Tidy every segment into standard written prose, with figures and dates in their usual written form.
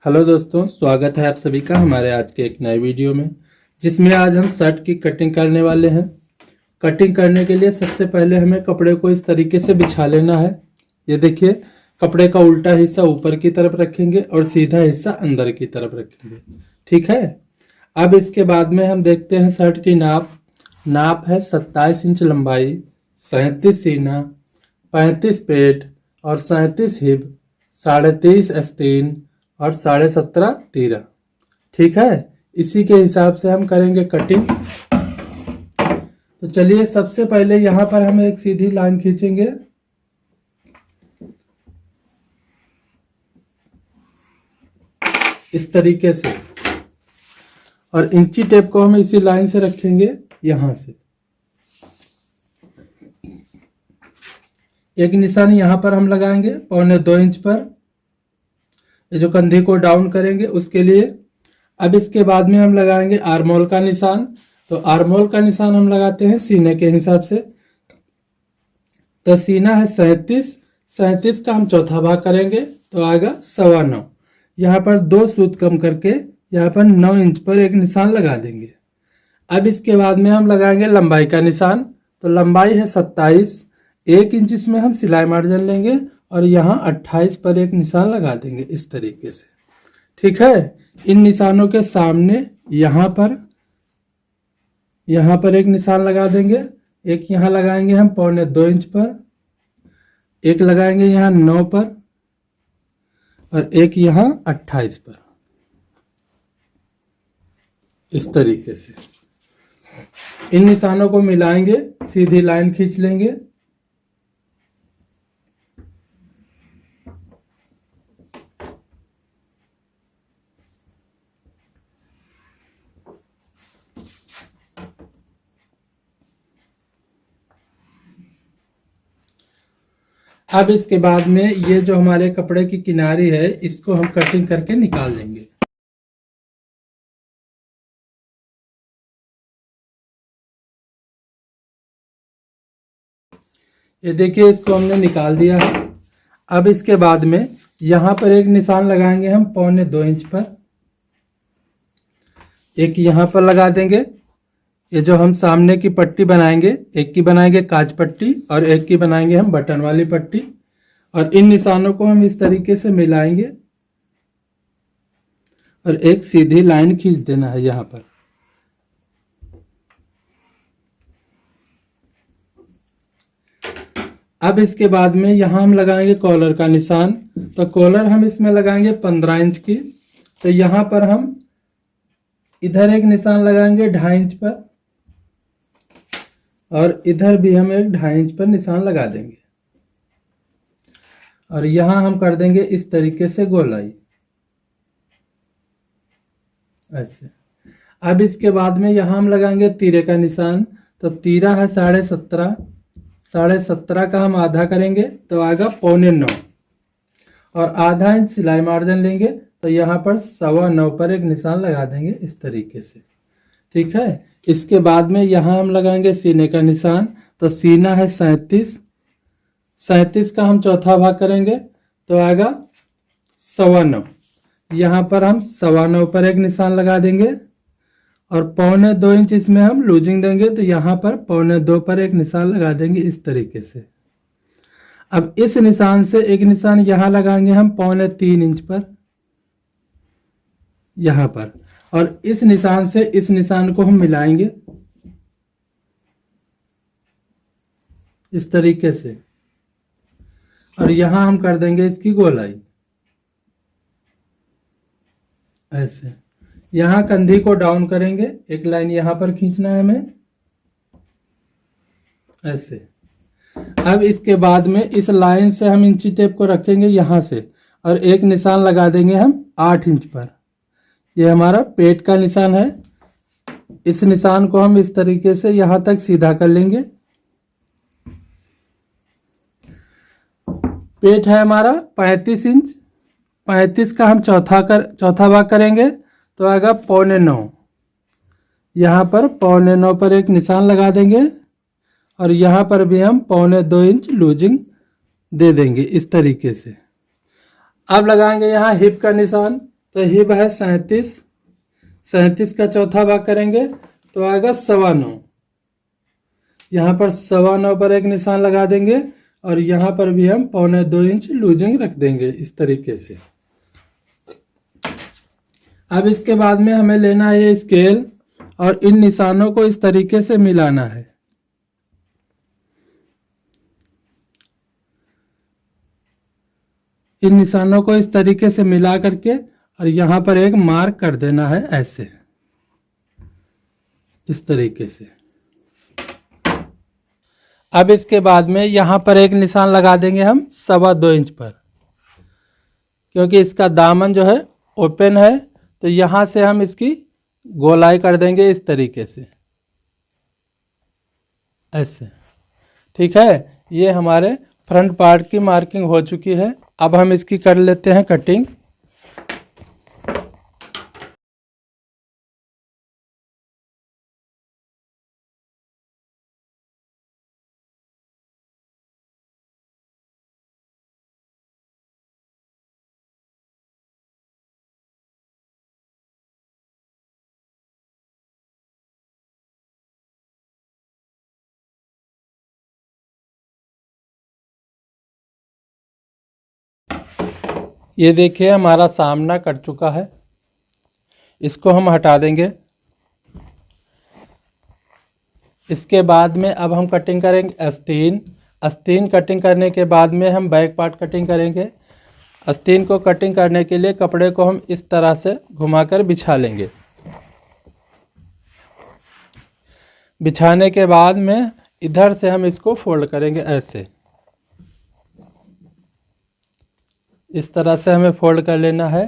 Hello दोस्तों, स्वागत है आप सभी का हमारे आज के एक नए वीडियो में, जिसमें आज हम शर्ट की कटिंग करने वाले हैं। कटिंग करने के लिए सबसे पहले हमें कपड़े को इस तरीके से बिछा लेना है। ये देखिए, कपड़े का उल्टा हिस्सा ऊपर की तरफ रखेंगे और सीधा हिस्सा अंदर की तरफ रखेंगे। ठीक है। अब इसके बाद में हम देखते हैं शर्ट की नाप है 27 इंच लंबाई, 37 सीना, 35 पेट और 37 हिप, 23.5 आस्तीन और 17.5 तीरा। ठीक है। इसी के हिसाब से हम करेंगे कटिंग। तो चलिए, सबसे पहले यहां पर हम एक सीधी लाइन खींचेंगे। इस तरीके से, और इंची टेप को हम इसी लाइन से रखेंगे। यहां से एक निशान यहां पर हम लगाएंगे 1.25 इंच पर, ये जो कंधी को डाउन करेंगे उसके लिए। अब इसके बाद में हम लगाएंगे आर्मोल का निशान। तो आर्मोल का निशान हम लगाते हैं सीने के हिसाब से। तो सीना है 37 का हम चौथा भाग करेंगे तो आएगा 9.25। यहाँ पर 2 सूत कम करके यहाँ पर 9 इंच पर एक निशान लगा देंगे। अब इसके बाद में हम लगाएंगे लंबाई का निशान। तो लंबाई है 27, 1 इंच इसमें हम सिलाई मार्जिन लेंगे और यहाँ 28 पर एक निशान लगा देंगे इस तरीके से। ठीक है। इन निशानों के सामने यहाँ पर एक निशान लगा देंगे। एक यहाँ लगाएंगे हम 1.25 इंच पर, एक लगाएंगे यहाँ 9 पर और एक यहाँ 28 पर, इस तरीके से। इन निशानों को मिलाएंगे, सीधी लाइन खींच लेंगे। अब इसके बाद में ये जो हमारे कपड़े की किनारी है, इसको हम कटिंग करके निकाल देंगे। ये देखिए, इसको हमने निकाल दिया है। अब इसके बाद में यहाँ पर एक निशान लगाएंगे हम 1.25 इंच पर, एक यहाँ पर लगा देंगे। ये जो हम सामने की पट्टी बनाएंगे, एक की बनाएंगे काज पट्टी और एक की बनाएंगे हम बटन वाली पट्टी। और इन निशानों को हम इस तरीके से मिलाएंगे और एक सीधी लाइन खींच देना है यहाँ पर। अब इसके बाद में यहाँ हम लगाएंगे कॉलर का निशान। तो कॉलर हम इसमें लगाएंगे 15 इंच की। तो यहाँ पर हम इधर एक निशान लगाएंगे 2.5 इंच पर और इधर भी हम एक 2.5 इंच पर निशान लगा देंगे। और यहाँ हम कर देंगे इस तरीके से गोलाई, ऐसे। अब इसके बाद में यहाँ हम लगाएंगे तीरे का निशान। तो तीरा है 17.5 का हम आधा करेंगे तो आएगा 8.25 और आधा इंच सिलाई मार्जिन लेंगे। तो यहाँ पर 9.25 पर एक निशान लगा देंगे इस तरीके से। ठीक है। इसके बाद में यहाँ हम लगाएंगे सीने का निशान। तो सीना है 37 का हम चौथा भाग करेंगे तो आएगा 9.25। यहाँ पर हम 9.25 पर एक निशान लगा देंगे और 1.25 इंच इसमें हम लूजिंग देंगे। तो यहाँ पर 1.25 पर एक निशान लगा देंगे इस तरीके से। अब इस निशान से एक निशान यहाँ लगाएंगे हम 3.25 इंच पर, यहाँ पर। और इस निशान से इस निशान को हम मिलाएंगे इस तरीके से और यहां हम कर देंगे इसकी गोलाई, ऐसे। यहां कंधी को डाउन करेंगे, एक लाइन यहां पर खींचना है हमें, ऐसे। अब इसके बाद में इस लाइन से हम इंची टेप को रखेंगे यहां से और एक निशान लगा देंगे हम 8 इंच पर। ये हमारा पेट का निशान है। इस निशान को हम इस तरीके से यहां तक सीधा कर लेंगे। पेट है हमारा 35 इंच, 35 का हम चौथा भाग करेंगे तो आएगा 9.25। यहाँ पर 9.25 पर एक निशान लगा देंगे और यहाँ पर भी हम 1.25 इंच लूजिंग दे देंगे इस तरीके से। अब लगाएंगे यहाँ हिप का निशान। तो हिप है 37, 37 का चौथा भाग करेंगे तो आएगा 9.25। यहाँ पर 9.25 पर एक निशान लगा देंगे और यहाँ पर भी हम 1.25 इंच लूजिंग रख देंगे इस तरीके से। अब इसके बाद में हमें लेना है ये स्केल और इन निशानों को इस तरीके से मिलाना है। इन निशानों को इस तरीके से मिला करके और यहाँ पर एक मार्क कर देना है ऐसे, इस तरीके से। अब इसके बाद में यहाँ पर एक निशान लगा देंगे हम 2.25 इंच पर, क्योंकि इसका दामन जो है ओपन है, तो यहाँ से हम इसकी गोलाई कर देंगे इस तरीके से, ऐसे। ठीक है, ये हमारे फ्रंट पार्ट की मार्किंग हो चुकी है। अब हम इसकी कर लेते हैं कटिंग। ये देखिए हमारा सामना कट चुका है, इसको हम हटा देंगे। इसके बाद में अब हम कटिंग करेंगे आस्तीन। आस्तीन कटिंग करने के बाद में हम बैक पार्ट कटिंग करेंगे। आस्तीन को कटिंग करने के लिए कपड़े को हम इस तरह से घुमाकर बिछा लेंगे। बिछाने के बाद में इधर से हम इसको फोल्ड करेंगे ऐसे, इस तरह से हमें फोल्ड कर लेना है।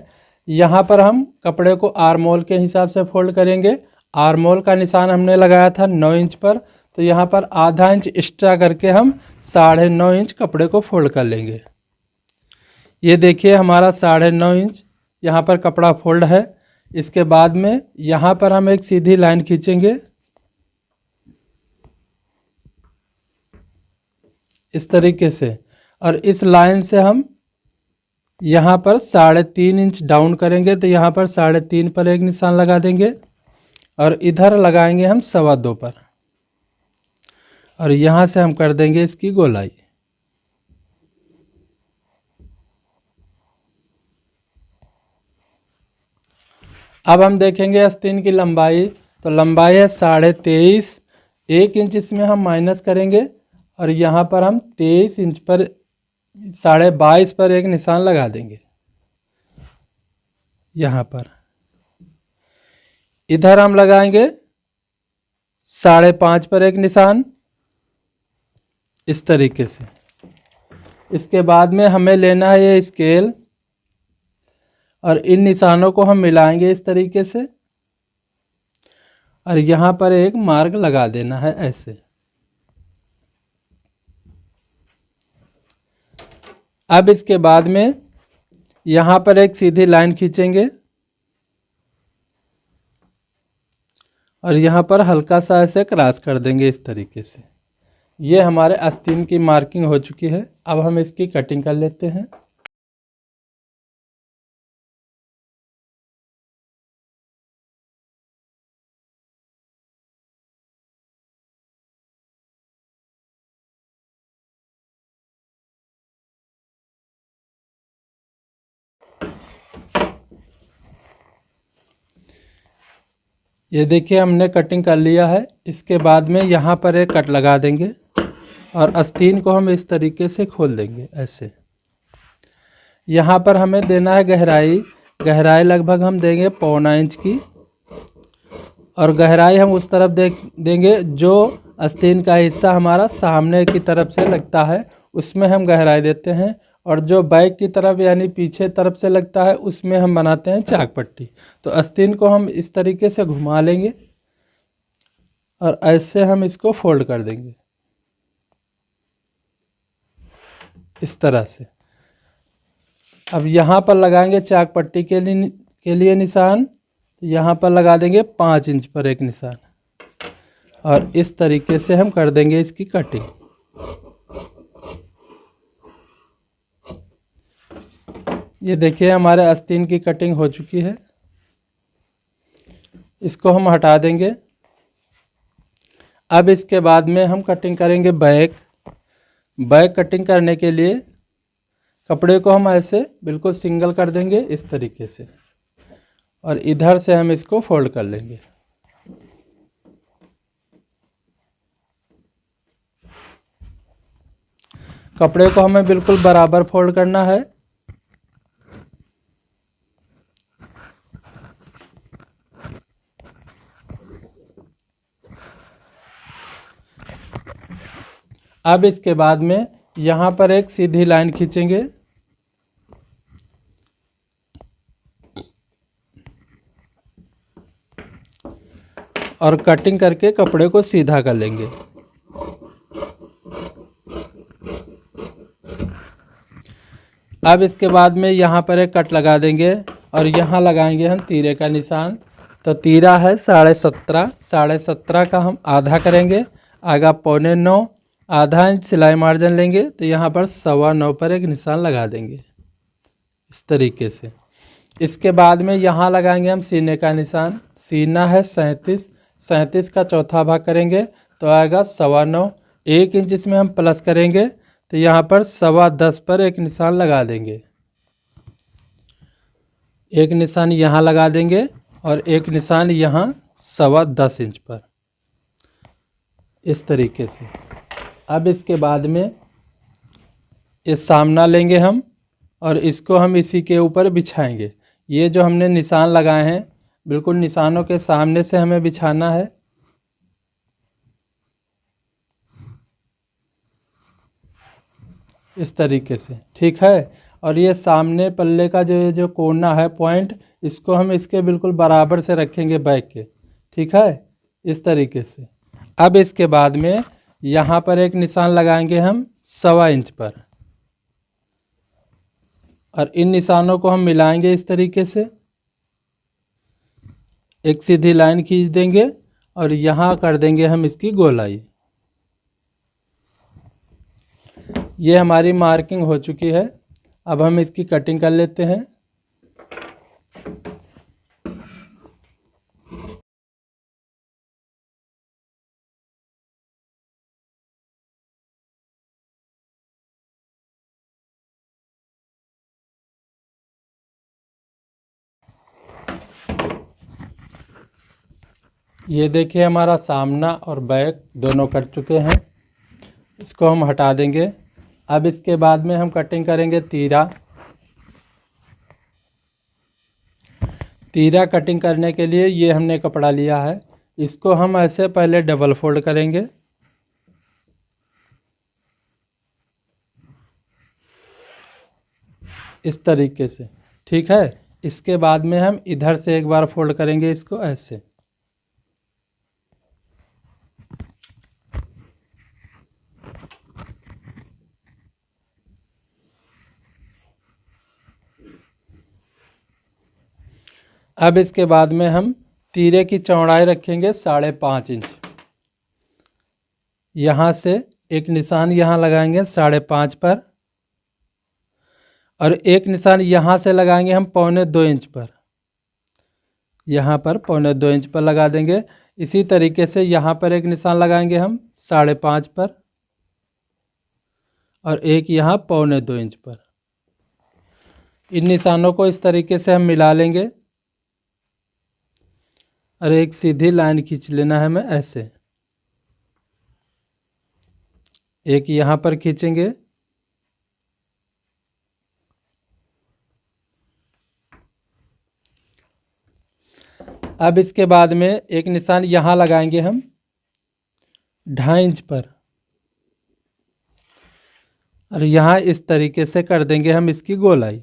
यहाँ पर हम कपड़े को आर्म होल के हिसाब से फोल्ड करेंगे। आर्म होल का निशान हमने लगाया था 9 इंच पर, तो यहाँ पर आधा इंच एक्स्ट्रा करके हम 9.5 इंच कपड़े को फोल्ड कर लेंगे। ये देखिए हमारा 9.5 इंच यहाँ पर कपड़ा फोल्ड है। इसके बाद में यहाँ पर हम एक सीधी लाइन खींचेंगे इस तरीके से, और इस लाइन से हम यहाँ पर 3.5 इंच डाउन करेंगे, तो यहाँ पर 3.5 पर एक निशान लगा देंगे और इधर लगाएंगे हम 2.25 पर, और यहाँ से हम कर देंगे इसकी गोलाई। अब हम देखेंगे आस्तीन की लंबाई, तो लंबाई है 23.5। 1 इंच इसमें हम माइनस करेंगे और यहाँ पर हम 23 इंच पर 22.5 पर एक निशान लगा देंगे। यहाँ पर इधर हम लगाएंगे 5.5 पर एक निशान इस तरीके से। इसके बाद में हमें लेना है ये स्केल और इन निशानों को हम मिलाएंगे इस तरीके से, और यहाँ पर एक मार्क लगा देना है ऐसे। अब इसके बाद में यहाँ पर एक सीधी लाइन खींचेंगे और यहाँ पर हल्का सा ऐसे क्रॉस कर देंगे इस तरीके से। ये हमारे आस्तीन की मार्किंग हो चुकी है। अब हम इसकी कटिंग कर लेते हैं। ये देखिए हमने कटिंग कर लिया है। इसके बाद में यहाँ पर एक कट लगा देंगे और आस्तीन को हम इस तरीके से खोल देंगे ऐसे। यहाँ पर हमें देना है गहराई लगभग हम देंगे 1.25 इंच की, और गहराई हम उस तरफ देंगे जो आस्तीन का हिस्सा हमारा सामने की तरफ से लगता है उसमें हम गहराई देते हैं, और जो बैक की तरफ यानी पीछे तरफ से लगता है उसमें हम बनाते हैं चाक पट्टी। तो आस्तीन को हम इस तरीके से घुमा लेंगे और ऐसे हम इसको फोल्ड कर देंगे इस तरह से। अब यहाँ पर लगाएंगे चाक पट्टी के लिए निशान, तो यहाँ पर लगा देंगे 5 इंच पर एक निशान, और इस तरीके से हम कर देंगे इसकी कटिंग। ये देखिए हमारे आस्तीन की कटिंग हो चुकी है। इसको हम हटा देंगे। अब इसके बाद में हम कटिंग करेंगे बैक। बैक कटिंग करने के लिए कपड़े को हम ऐसे बिल्कुल सिंगल कर देंगे इस तरीके से, और इधर से हम इसको फोल्ड कर लेंगे। कपड़े को हमें बिल्कुल बराबर फोल्ड करना है। अब इसके बाद में यहाँ पर एक सीधी लाइन खींचेंगे और कटिंग करके कपड़े को सीधा कर लेंगे। अब इसके बाद में यहाँ पर एक कट लगा देंगे और यहाँ लगाएंगे हम तीरे का निशान। तो तीरा है 17.5, 17.5 का हम आधा करेंगे, आगा 8.25, आधा इंच सिलाई मार्जिन लेंगे। तो यहाँ पर 9.25 पर एक निशान लगा देंगे इस तरीके से। इसके बाद में यहाँ लगाएंगे हम सीने का निशान। सीना है 37, 37 का चौथा भाग करेंगे तो आएगा 9.25, 1 इंच इसमें हम प्लस करेंगे। तो यहाँ पर 10.25 पर एक निशान लगा देंगे। एक निशान यहाँ लगा देंगे और एक निशान यहाँ 10.25 इंच पर, इस तरीके से। अब इसके बाद में ये सामना लेंगे हम और इसको हम इसी के ऊपर बिछाएंगे। ये जो हमने निशान लगाए हैं बिल्कुल निशानों के सामने से हमें बिछाना है। इस तरीके से, ठीक है। और ये सामने पल्ले का जो कोना है पॉइंट, इसको हम इसके बिल्कुल बराबर से रखेंगे बैक के, ठीक है, इस तरीके से। अब इसके बाद में यहाँ पर एक निशान लगाएंगे हम 1.25 इंच पर, और इन निशानों को हम मिलाएंगे इस तरीके से। एक सीधी लाइन खींच देंगे और यहाँ कर देंगे हम इसकी गोलाई। ये हमारी मार्किंग हो चुकी है। अब हम इसकी कटिंग कर लेते हैं। ये देखिए हमारा सामना और बैक दोनों कट चुके हैं। इसको हम हटा देंगे। अब इसके बाद में हम कटिंग करेंगे तीरा। तीरा कटिंग करने के लिए ये हमने कपड़ा लिया है, इसको हम ऐसे पहले डबल फोल्ड करेंगे। इस तरीके से, ठीक है। इसके बाद में हम इधर से एक बार फोल्ड करेंगे इसको ऐसे। अब इसके बाद में हम तीरे की चौड़ाई रखेंगे 5.5 इंच। यहाँ से एक निशान यहाँ लगाएंगे 5.5 पर, और एक निशान यहाँ से लगाएंगे हम 1.25 इंच पर। यहाँ पर 1.25 इंच पर लगा देंगे। इसी तरीके से यहाँ पर एक निशान लगाएंगे हम 5.5 पर, और एक यहाँ 1.25 इंच पर। इन निशानों को इस तरीके से हम मिला लेंगे और एक सीधी लाइन खींच लेना है हमें ऐसे। एक यहाँ पर खींचेंगे, अब इसके बाद में एक निशान यहाँ लगाएंगे हम 2.5 इंच पर, और यहाँ इस तरीके से कर देंगे हम इसकी गोलाई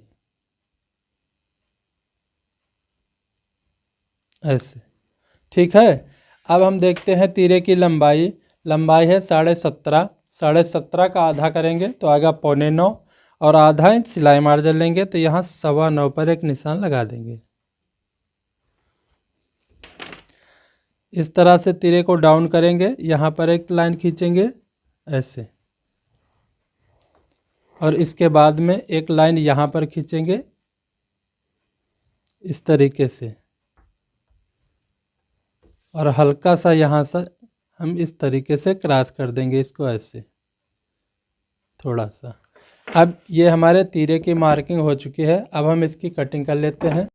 ऐसे, ठीक है। अब हम देखते हैं तीरे की लंबाई। लंबाई है 17.5, 17.5 का आधा करेंगे तो आएगा 9.25, और आधा इंच सिलाई मार्जिन लेंगे तो यहाँ 9.25 पर एक निशान लगा देंगे। इस तरह से तीरे को डाउन करेंगे। यहाँ पर एक लाइन खींचेंगे ऐसे, और इसके बाद में एक लाइन यहाँ पर खींचेंगे इस तरीके से, और हल्का सा यहाँ से हम इस तरीके से क्रॉस कर देंगे इसको ऐसे थोड़ा सा। अब ये हमारे तीरे की मार्किंग हो चुकी है। अब हम इसकी कटिंग कर लेते हैं।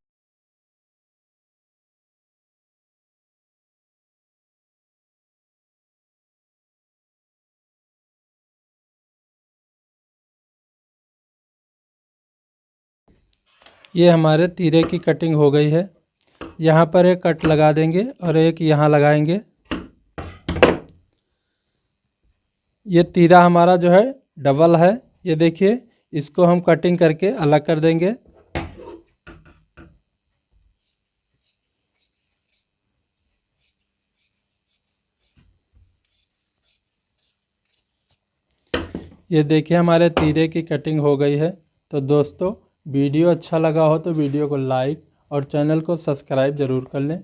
ये हमारे तीरे की कटिंग हो गई है। यहाँ पर एक कट लगा देंगे और एक यहाँ लगाएंगे। ये तीरा हमारा जो है डबल है, ये देखिए, इसको हम कटिंग करके अलग कर देंगे। ये देखिए हमारे तीरे की कटिंग हो गई है। तो दोस्तों, वीडियो अच्छा लगा हो तो वीडियो को लाइक और चैनल को सब्सक्राइब ज़रूर कर लें।